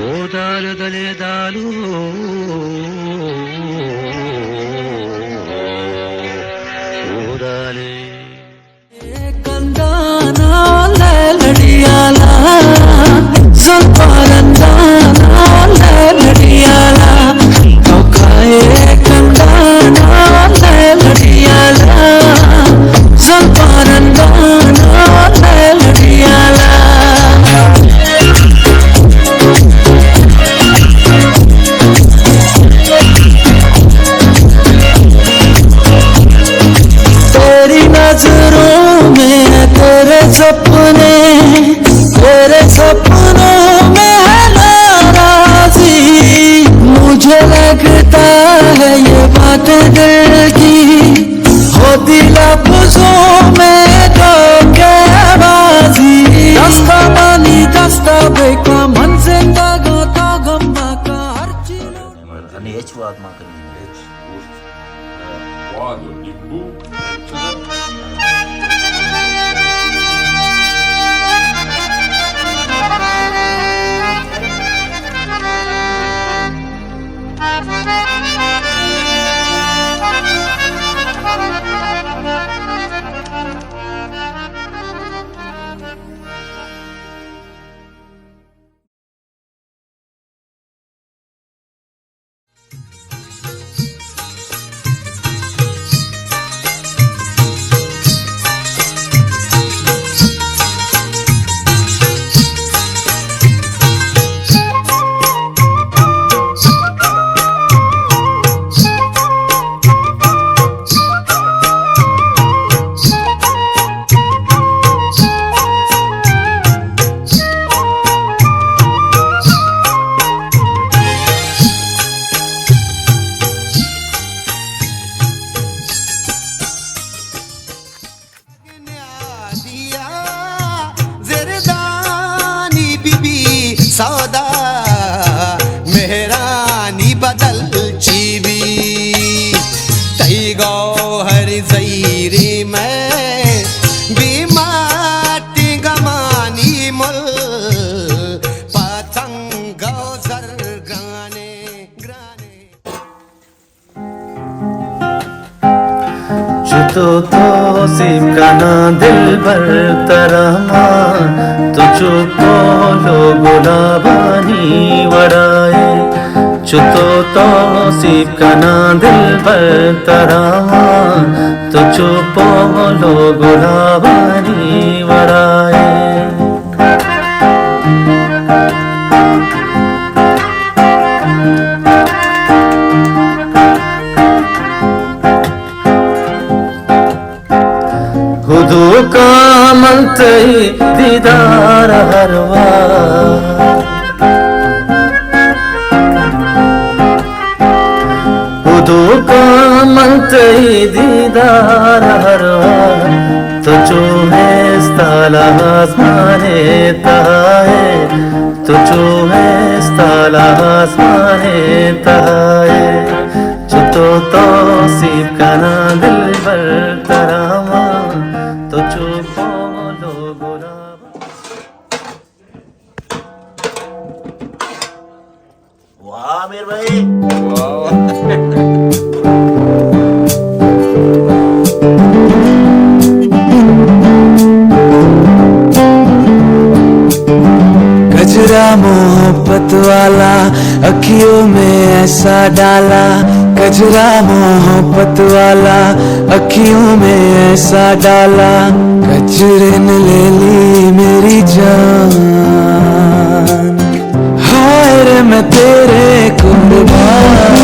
ಓದಾಲು ದಲೆದಾಲು ಓದಾಲೆ ಕಂದಾನ ಲಡಿಯಾಲ ಸ್ವಲ್ಪ ರಂದಾನ ಲಡಿಯಾಲ ಕೌಕಾಯೆ ಕಂದಾನ ಲಡಿಯಾಲ ಸ್ವಲ್ಪ ರಂದಾನ ಲಡಿಯಾಲ नजरों में तेरे सपनों में है नाराजी मुझे लगता है ये बातें दिल की होती लफ्जों में धोखेबाजी दस्ता बानी दस्ता बेका मन जिंदा गाता गम्मा का हर चीज અને એચ વાત માં કરી Quadro, Nimbu. सौदा मेहरानी बदल चीबी तई गौहर जईरी में बीमाटी गमानी मुल पतंग सर ग्राने ग्राने तो सिम का ना दिल भर तरमा तो चुपो लो गुलाबानी वड़ाए चुतो सिम का ना दिल भर तरमा तो चुपो लो गुलाबानी वड़ाए खुदू का मनते दीदार हरवा खुदू का मनते दीदार हरवा तो चूहे स्ताला आसमाने ताए तो चूहे स्ताला आसमाने ताए तो सीप का ना दिल भर तरामा तो चुप लो गुलाब वाह मेरे भाई गजरा मोहब्बत वाला अखियों में ऐसा डाला गजरा मोहब्बत वाला अखियों में ऐसा डाला गजरे ने ले ली मेरी जान हाय रे मैं तेरे कुर्बान